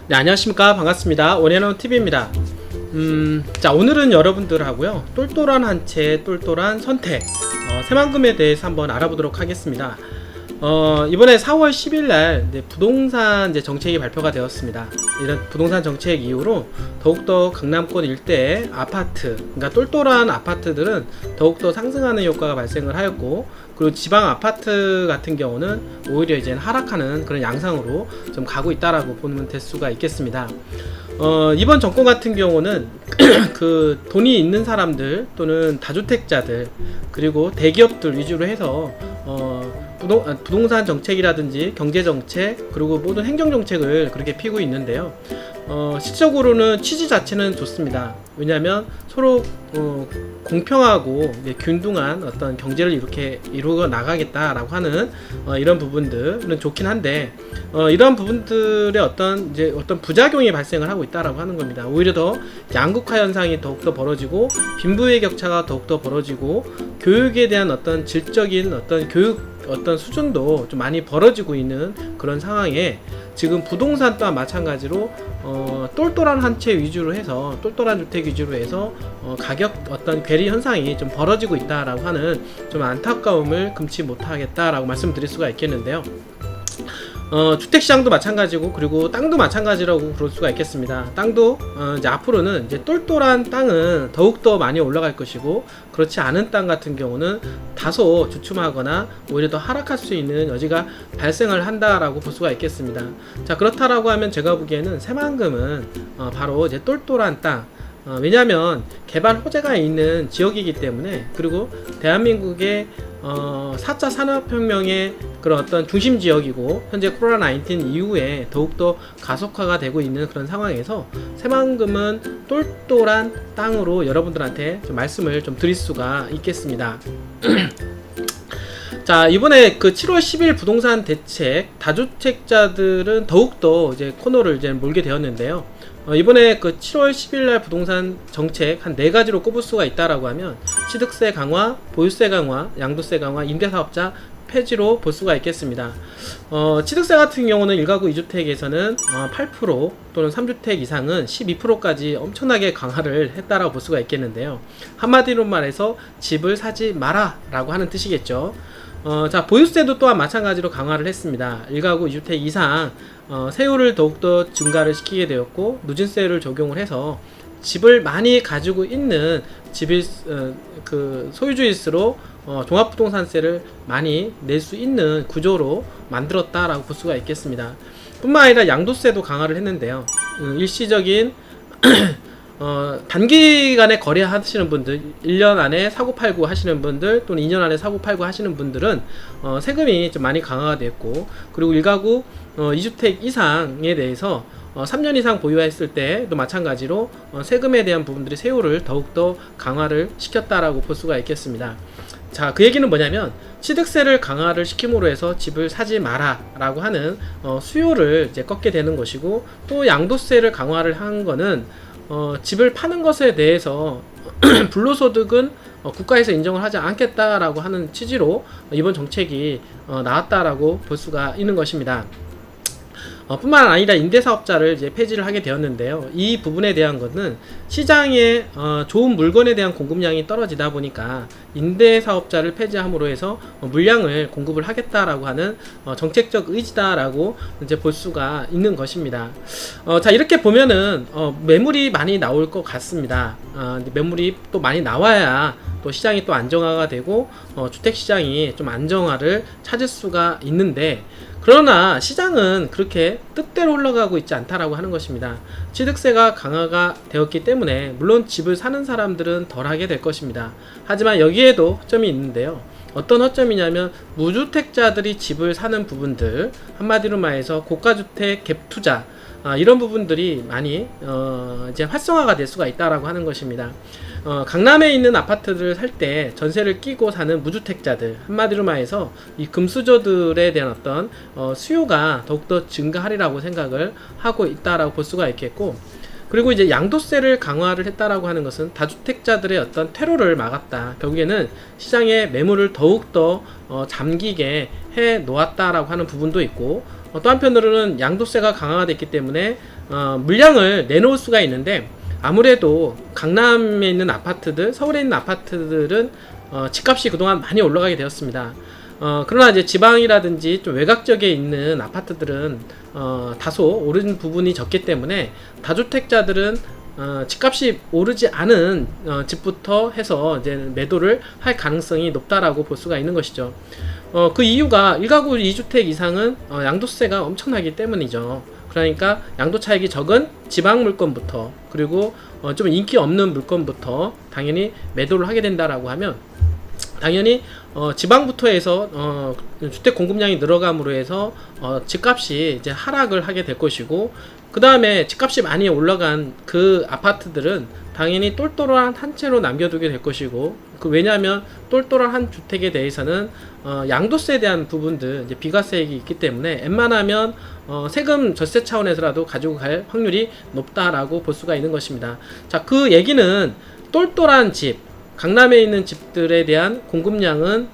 네, 안녕하십니까. 반갑습니다. 원앤원 TV입니다. 자, 오늘은 여러분들하고요, 똘똘한 한 채, 똘똘한 선택, 새만금에 대해서 한번 알아보도록 하겠습니다. 이번에 4월 10일 날 부동산 정책이 발표가 되었습니다. 이런 부동산 정책 이후로 더욱더 강남권 일대의 아파트, 그러니까 똘똘한 아파트들은 더욱더 상승하는 효과가 발생을 하였고, 그리고 지방 아파트 같은 경우는 오히려 이제 하락하는 그런 양상으로 좀 가고 있다라고 보면 될 수가 있겠습니다. 이번 정권 같은 경우는 그 돈이 있는 사람들 또는 다주택자들 그리고 대기업들 위주로 해서 부동산 정책이라든지 경제 정책 그리고 모든 행정 정책을 그렇게 피고 있는데요. 실질적으로는 취지 자체는 좋습니다. 왜냐하면 서로 공평하고 균등한 어떤 경제를 이렇게 이루어 나가겠다라고 하는 이런 부분들은 좋긴 한데, 이런 부분들의 어떤 부작용이 발생을 하고 있다라고 하는 겁니다. 오히려 더 양극화 현상이 더욱더 벌어지고 빈부의 격차가 더욱더 벌어지고 교육에 대한 어떤 질적인 어떤 교육 수준도 좀 많이 벌어지고 있는 그런 상황에 지금 부동산 또한 마찬가지로 똘똘한 한 채 위주로 해서 똘똘한 주택 위주로 해서 가격 어떤 괴리 현상이 좀 벌어지고 있다라고 하는 좀 안타까움을 금치 못하겠다라고 말씀드릴 수가 있겠는데요. 주택시장도 마찬가지고 그리고 땅도 마찬가지라고 그럴 수가 있겠습니다. 땅도 이제 앞으로는 이제 똘똘한 땅은 더욱더 많이 올라갈 것이고, 그렇지 않은 땅 같은 경우는 다소 주춤하거나 오히려 더 하락할 수 있는 여지가 발생을 한다라고 볼 수가 있겠습니다. 자, 그렇다라고 하면 제가 보기에는 새만금은 바로 이제 똘똘한 땅, 왜냐하면 개발 호재가 있는 지역이기 때문에, 그리고 대한민국의 4차 산업혁명의 그런 어떤 중심 지역이고, 현재 코로나19 이후에 더욱더 가속화가 되고 있는 그런 상황에서 새만금은 똘똘한 땅으로 여러분들한테 좀 말씀을 좀 드릴 수가 있겠습니다. 자, 이번에 그 7월 10일 부동산 대책 다주택자들은 더욱더 이제 코너를 이제 몰게 되었는데요. 이번에 그 7월 10일 날 부동산 정책 한 4가지로 꼽을 수가 있다라고 하면 취득세 강화, 보유세 강화, 양도세 강화, 임대사업자 폐지로 볼 수가 있겠습니다. 취득세 같은 경우는 1가구 2주택에서는 8% 또는 3주택 이상은 12%까지 엄청나게 강화를 했다라고 볼 수가 있겠는데요. 한마디로 말해서 집을 사지 마라 라고 하는 뜻이겠죠. 자, 보유세도 또한 마찬가지로 강화를 했습니다. 1가구 2주택 이상 세율을 더욱더 증가를 시키게 되었고, 누진세를 적용을 해서 집을 많이 가지고 있는 그 소유주일수록 종합부동산세를 많이 낼 수 있는 구조로 만들었다라고 볼 수가 있겠습니다. 뿐만 아니라 양도세도 강화를 했는데요. 일시적인 단기간에 거래하시는 분들, 1년 안에 사고팔고 하시는 분들 또는 2년 안에 사고팔고 하시는 분들은 세금이 좀 많이 강화가 됐고, 그리고 1가구 2주택 이상에 대해서 3년 이상 보유했을 때도 마찬가지로 세금에 대한 부분들이 세율을 더욱더 강화를 시켰다라고 볼 수가 있겠습니다. 자, 그 얘기는 뭐냐면 취득세를 강화를 시킴으로 해서 집을 사지 마라 라고 하는 수요를 이제 꺾게 되는 것이고, 또 양도세를 강화를 한 거는 집을 파는 것에 대해서 불로소득은 국가에서 인정을 하지 않겠다라고 하는 취지로 이번 정책이 나왔다라고 볼 수가 있는 것입니다. 뿐만 아니라 임대사업자를 이제 폐지를 하게 되었는데요. 이 부분에 대한 것은 시장에 좋은 물건에 대한 공급량이 떨어지다 보니까 임대사업자를 폐지함으로 해서 물량을 공급을 하겠다라고 하는 정책적 의지다라고 이제 볼 수가 있는 것입니다. 자, 이렇게 보면은 매물이 많이 나올 것 같습니다. 매물이 또 많이 나와야 또 시장이 또 안정화가 되고 주택시장이 좀 안정화를 찾을 수가 있는데, 그러나 시장은 그렇게 뜻대로 흘러가고 있지 않다라고 하는 것입니다. 취득세가 강화가 되었기 때문에 물론 집을 사는 사람들은 덜하게 될 것입니다. 하지만 여기에도 허점이 있는데요. 어떤 허점이냐면 무주택자들이 집을 사는 부분들, 한마디로 말해서 고가주택 갭투자, 이런 부분들이 많이 이제 활성화가 될 수가 있다라고 하는 것입니다. 강남에 있는 아파트들을 살 때 전세를 끼고 사는 무주택자들, 한마디로 말해서 이 금수저들에 대한 어떤 수요가 더욱더 증가하리라고 생각을 하고 있다라고 볼 수가 있겠고, 그리고 이제 양도세를 강화를 했다라고 하는 것은 다주택자들의 어떤 퇴로를 막았다, 결국에는 시장의 매물을 더욱더 잠기게 해 놓았다라고 하는 부분도 있고, 또 한편으로는 양도세가 강화가 됐기 때문에 물량을 내놓을 수가 있는데, 아무래도 강남에 있는 아파트들, 서울에 있는 아파트들은 집값이 그동안 많이 올라가게 되었습니다. 그러나 이제 지방이라든지 좀 외곽 지역에 있는 아파트들은 다소 오른 부분이 적기 때문에 다주택자들은 집값이 오르지 않은 집부터 해서 이제 매도를 할 가능성이 높다라고 볼 수가 있는 것이죠. 그 이유가 1가구 2주택 이상은 양도세가 엄청나기 때문이죠. 그러니까 양도 차익이 적은 지방 물건부터, 그리고 좀 인기 없는 물건부터 당연히 매도를 하게 된다라고 하면, 당연히 지방부터 해서 주택 공급량이 늘어감으로 해서 집값이 이제 하락을 하게 될 것이고, 그 다음에 집값이 많이 올라간 그 아파트들은 당연히 똘똘한 한 채로 남겨두게 될 것이고, 왜냐하면 똘똘한 한 주택에 대해서는 양도세에 대한 부분들, 이제 비과세액이 있기 때문에 웬만하면 세금 절세 차원에서라도 가지고 갈 확률이 높다라고 볼 수가 있는 것입니다. 자, 그 얘기는 똘똘한 집, 강남에 있는 집들에 대한 공급량은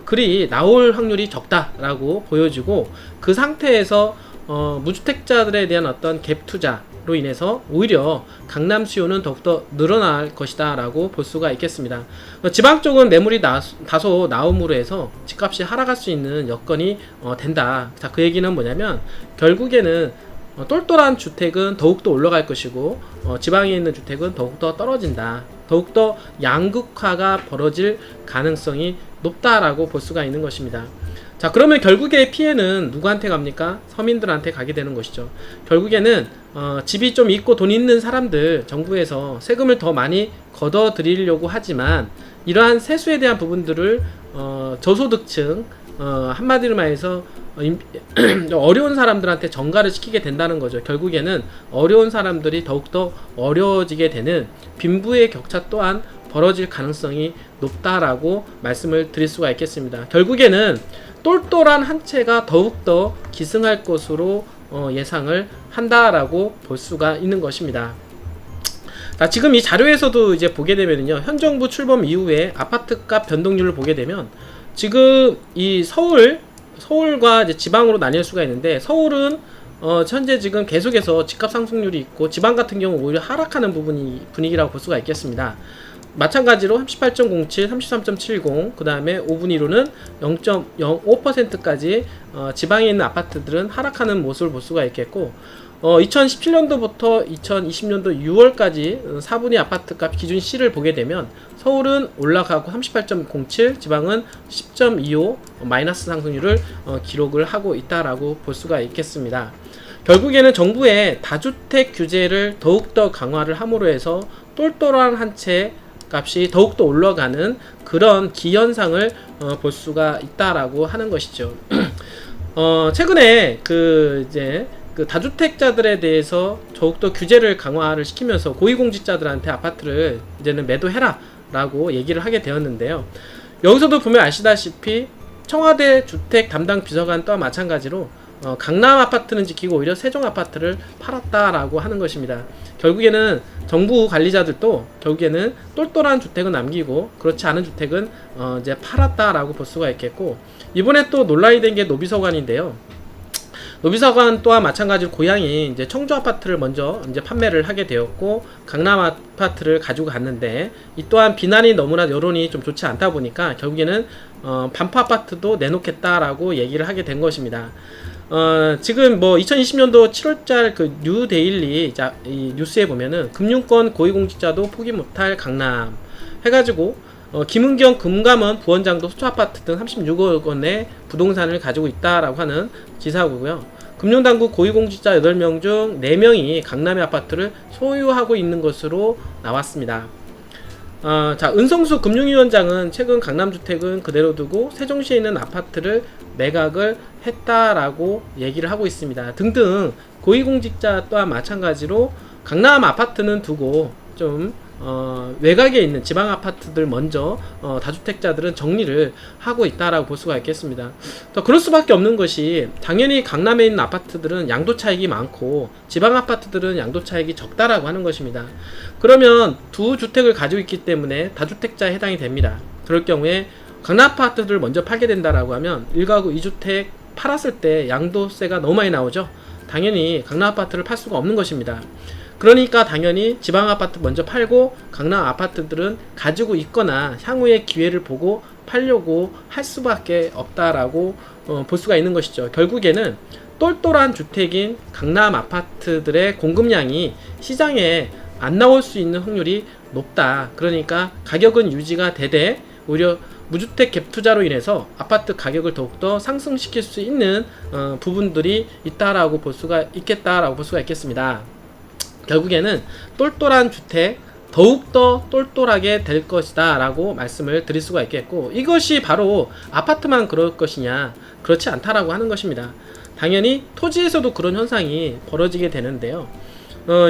그리 나올 확률이 적다라고 보여지고, 그 상태에서 무주택자들에 대한 어떤 갭 투자로 인해서 오히려 강남 수요는 더욱더 늘어날 것이다 라고 볼 수가 있겠습니다. 지방 쪽은 매물이 다소 나옴으로 해서 집값이 하락할 수 있는 여건이 된다. 자, 그 얘기는 뭐냐면, 결국에는 똘똘한 주택은 더욱더 올라갈 것이고, 지방에 있는 주택은 더욱더 떨어진다. 더욱더 양극화가 벌어질 가능성이 높다라고 볼 수가 있는 것입니다. 자, 그러면 결국에 피해는 누구한테 갑니까? 서민들한테 가게 되는 것이죠. 결국에는 집이 좀 있고 돈 있는 사람들, 정부에서 세금을 더 많이 걷어 들이려고 하지만, 이러한 세수에 대한 부분들을 저소득층, 한마디로 말해서 어려운 사람들한테 전가를 시키게 된다는 거죠. 결국에는 어려운 사람들이 더욱더 어려워지게 되는 빈부의 격차 또한 벌어질 가능성이 높다라고 말씀을 드릴 수가 있겠습니다. 결국에는 똘똘한 한 채가 더욱더 기승할 것으로 예상을 한다라고 볼 수가 있는 것입니다. 자, 지금 이 자료에서도 이제 보게 되면요, 현 정부 출범 이후에 아파트값 변동률을 보게 되면, 지금 이 서울과 이제 지방으로 나뉠 수가 있는데, 서울은 현재 지금 계속해서 집값 상승률이 있고, 지방 같은 경우 오히려 하락하는 분위기라고 볼 수가 있겠습니다. 마찬가지로 38.07, 33.70, 그 다음에 5분 1호는 0.05%까지 지방에 있는 아파트들은 하락하는 모습을 볼 수가 있겠고, 2017년도부터 2020년도 6월까지 4분위 아파트값 기준 C를 보게 되면, 서울은 올라가고 38.07, 지방은 10.25 마이너스 상승률을 기록을 하고 있다라고 볼 수가 있겠습니다. 결국에는 정부의 다주택 규제를 더욱더 강화를 함으로 해서 똘똘한 한 채 값이 더욱더 올라가는 그런 기현상을 볼 수가 있다라고 하는 것이죠. 최근에 그 다주택자들에 대해서 더욱더 규제를 강화를 시키면서 고위공직자들한테 아파트를 이제는 매도해라 라고 얘기를 하게 되었는데요. 여기서도 보면 아시다시피 청와대 주택 담당 비서관 또한 마찬가지로 강남 아파트는 지키고 오히려 세종 아파트를 팔았다라고 하는 것입니다. 결국에는 정부 관리자들도 결국에는 똘똘한 주택은 남기고 그렇지 않은 주택은 이제 팔았다라고 볼 수가 있겠고, 이번에 또 논란이 된 게 노비서관인데요. 노비서관 또한 마찬가지로 고향이 이제 청주 아파트를 먼저 이제 판매를 하게 되었고, 강남 아파트를 가지고 갔는데, 이 또한 비난이 너무나 여론이 좀 좋지 않다 보니까 결국에는 반포 아파트도 내놓겠다라고 얘기를 하게 된 것입니다. 지금 뭐 2020년도 7월달 그 뉴데일리 이 뉴스에 보면은 금융권 고위공직자도 포기 못할 강남 해가지고 김은경 금감원 부원장도 수초 아파트 등 36억 원의 부동산을 가지고 있다라고 하는 기사고요. 금융당국 고위공직자 8명 중 4명이 강남의 아파트를 소유하고 있는 것으로 나왔습니다. 자, 은성수 금융위원장은 최근 강남주택은 그대로 두고 세종시에 있는 아파트를 매각을 했다라고 얘기를 하고 있습니다. 등등 고위공직자 또한 마찬가지로 강남 아파트는 두고 좀 외곽에 있는 지방 아파트들 먼저 다주택자들은 정리를 하고 있다라고 볼 수가 있겠습니다. 그럴 수밖에 없는 것이, 당연히 강남에 있는 아파트들은 양도 차익이 많고 지방 아파트들은 양도 차익이 적다라고 하는 것입니다. 그러면 두 주택을 가지고 있기 때문에 다주택자에 해당이 됩니다. 그럴 경우에 강남 아파트들을 먼저 팔게 된다라고 하면 1가구 2주택 팔았을 때 양도세가 너무 많이 나오죠. 당연히 강남 아파트를 팔 수가 없는 것입니다. 그러니까 당연히 지방 아파트 먼저 팔고 강남 아파트들은 가지고 있거나 향후의 기회를 보고 팔려고 할 수밖에 없다라고 볼 수가 있는 것이죠. 결국에는 똘똘한 주택인 강남 아파트들의 공급량이 시장에 안 나올 수 있는 확률이 높다. 그러니까 가격은 유지가 되되 오히려 무주택 갭 투자로 인해서 아파트 가격을 더욱더 상승시킬 수 있는 부분들이 있다라고 볼 수가 있겠다라고 볼 수가 있겠습니다. 결국에는 똘똘한 주택 더욱더 똘똘하게 될 것이다 라고 말씀을 드릴 수가 있겠고, 이것이 바로 아파트만 그럴 것이냐, 그렇지 않다라고 하는 것입니다. 당연히 토지에서도 그런 현상이 벌어지게 되는데요.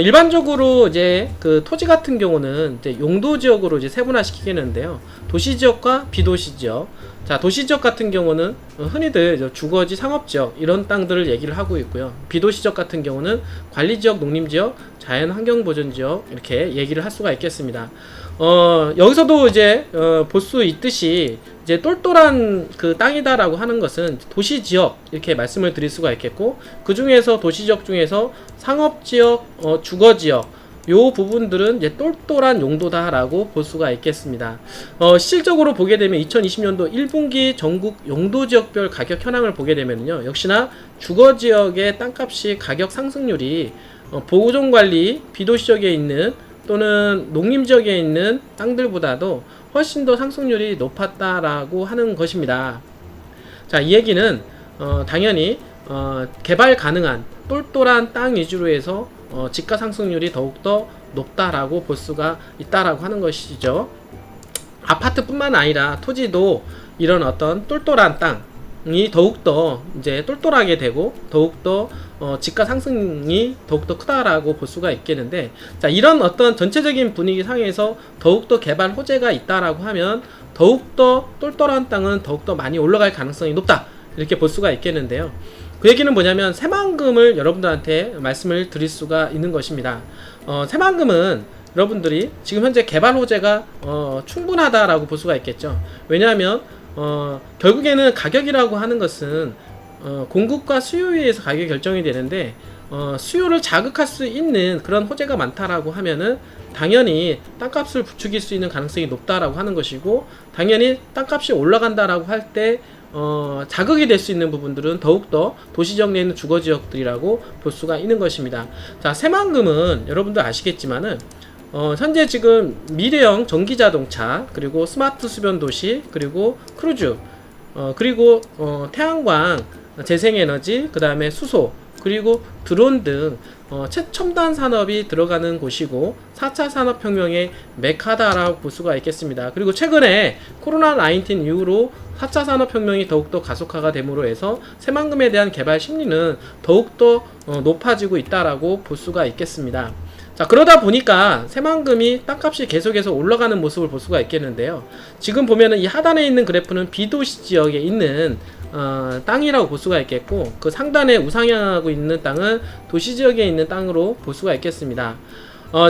일반적으로 이제 그 토지 같은 경우는 이제 용도 지역으로 이제 세분화시키겠는데요. 도시 지역과 비도시 지역. 자, 도시 지역 같은 경우는 흔히들 주거지, 상업지역 이런 땅들을 얘기를 하고 있고요. 비도시 지역 같은 경우는 관리지역, 농림지역, 자연환경보전지역 이렇게 얘기를 할 수가 있겠습니다. 여기서도 이제 볼 수 있듯이 이제 똘똘한 그 땅이다라고 하는 것은 도시 지역 이렇게 말씀을 드릴 수가 있겠고, 그 중에서 도시 지역 중에서 상업 지역, 주거 지역 요 부분들은 이제 똘똘한 용도다라고 볼 수가 있겠습니다. 실질적으로 보게 되면 2020년도 1분기 전국 용도지역별 가격 현황을 보게 되면요, 역시나 주거지역의 땅값이 가격 상승률이 보존관리 비도시지역에 있는 또는 농림지역에 있는 땅들보다도 훨씬 더 상승률이 높았다라고 하는 것입니다. 자, 이 얘기는 당연히 개발 가능한 똘똘한 땅 위주로 해서 지가 상승률이 더욱더 높다라고 볼 수가 있다라고 하는 것이죠. 아파트뿐만 아니라 토지도 이런 어떤 똘똘한 땅이 더욱더 이제 똘똘하게 되고 더욱더 지가 상승이 더욱더 크다라고 볼 수가 있겠는데, 자, 이런 어떤 전체적인 분위기 상에서 더욱더 개발 호재가 있다라고 하면 더욱더 똘똘한 땅은 더욱더 많이 올라갈 가능성이 높다, 이렇게 볼 수가 있겠는데요. 그 얘기는 뭐냐면 새만금을 여러분들한테 말씀을 드릴 수가 있는 것입니다. 새만금은 여러분들이 지금 현재 개발 호재가 충분하다라고 볼 수가 있겠죠. 왜냐하면 결국에는 가격이라고 하는 것은 공급과 수요에 의해서 가격이 결정이 되는데, 수요를 자극할 수 있는 그런 호재가 많다라고 하면은 당연히 땅값을 부추길 수 있는 가능성이 높다라고 하는 것이고, 당연히 땅값이 올라간다라고 할 때 자극이 될 수 있는 부분들은 더욱더 도시지역 내에 있는 주거지역들이라고 볼 수가 있는 것입니다. 자, 새만금은 여러분들 아시겠지만은 현재 지금 미래형 전기자동차, 그리고 스마트 수변도시, 그리고 크루즈, 그리고 태양광, 재생에너지, 그 다음에 수소, 그리고 드론 등 최첨단 산업이 들어가는 곳이고 4차 산업혁명의 메카다라고 볼 수가 있겠습니다. 그리고 최근에 코로나19 이후로 4차 산업혁명이 더욱더 가속화가 됨으로 해서 새만금에 대한 개발 심리는 더욱더 높아지고 있다라고 볼 수가 있겠습니다. 자, 그러다 보니까 새만금이 땅값이 계속해서 올라가는 모습을 볼 수가 있겠는데요. 지금 보면은 이 하단에 있는 그래프는 비도시 지역에 있는 땅이라고 볼 수가 있겠고, 그 상단에 우상향하고 있는 땅은 도시지역에 있는 땅으로 볼 수가 있겠습니다.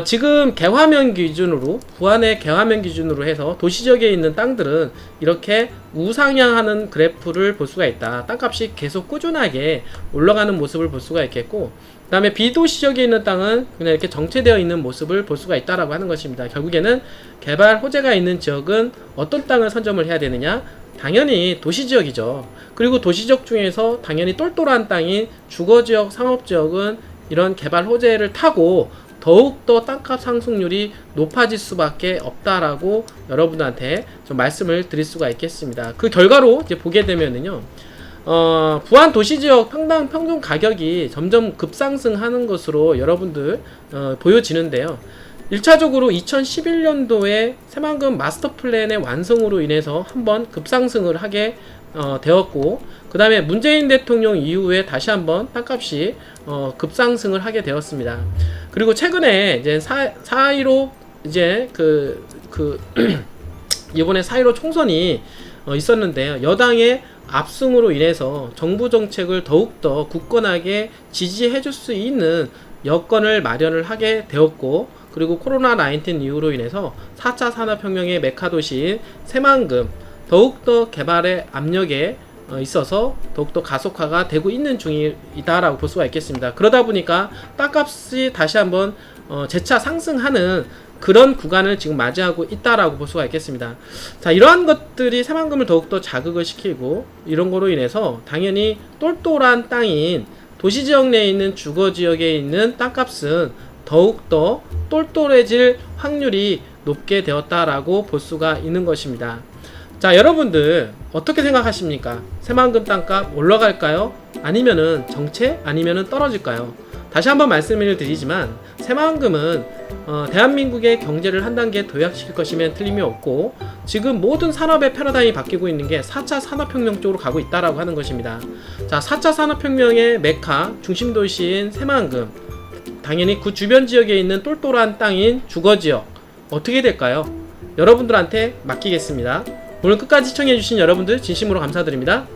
지금 개화면 기준으로, 부안의 개화면 기준으로 해서 도시지역에 있는 땅들은 이렇게 우상향하는 그래프를 볼 수가 있다. 땅값이 계속 꾸준하게 올라가는 모습을 볼 수가 있겠고, 그 다음에 비도시지역에 있는 땅은 그냥 이렇게 정체되어 있는 모습을 볼 수가 있다라고 하는 것입니다. 결국에는 개발 호재가 있는 지역은 어떤 땅을 선점을 해야 되느냐? 당연히 도시지역이죠. 그리고 도시지역 중에서 당연히 똘똘한 땅인 주거지역, 상업지역은 이런 개발 호재를 타고 더욱더 땅값 상승률이 높아질 수밖에 없다라고 여러분한테 좀 말씀을 드릴 수가 있겠습니다. 그 결과로 이제 보게 되면은요, 부안 도시지역 평균 가격이 점점 급상승하는 것으로 여러분들 보여지는데요. 1차적으로 2011년도에 새만금 마스터 플랜의 완성으로 인해서 한번 급상승을 하게 되었고, 그 다음에 문재인 대통령 이후에 다시 한번 땅값이 급상승을 하게 되었습니다. 그리고 최근에 이제 4.15 이제 이번에 4.15 총선이 있었는데요. 여당의 압승으로 인해서 정부 정책을 더욱더 굳건하게 지지해 줄 수 있는 여건을 마련을 하게 되었고, 그리고 코로나19 이후로 인해서 4차 산업혁명의 메카도시인 새만금 더욱더 개발의 압력에 있어서 더욱더 가속화가 되고 있는 중이다라고 볼 수가 있겠습니다. 그러다 보니까 땅값이 다시 한번 재차 상승하는 그런 구간을 지금 맞이하고 있다라고 볼 수가 있겠습니다. 자, 이러한 것들이 새만금을 더욱더 자극을 시키고, 이런 거로 인해서 당연히 똘똘한 땅인 도시지역 내에 있는 주거지역에 있는 땅값은 더욱더 똘똘해질 확률이 높게 되었다라고 볼 수가 있는 것입니다. 자, 여러분들 어떻게 생각하십니까? 새만금 땅값 올라갈까요? 아니면은 정체? 아니면은 떨어질까요? 다시 한번 말씀을 드리지만 새만금은 대한민국의 경제를 한 단계 도약시킬 것이면 틀림이 없고, 지금 모든 산업의 패러다임이 바뀌고 있는 게 4차 산업혁명 쪽으로 가고 있다라고 하는 것입니다. 자, 4차 산업혁명의 메카 중심 도시인 새만금, 당연히 그 주변 지역에 있는 똘똘한 땅인 주거지역 어떻게 될까요? 여러분들한테 맡기겠습니다. 오늘 끝까지 시청해주신 여러분들 진심으로 감사드립니다.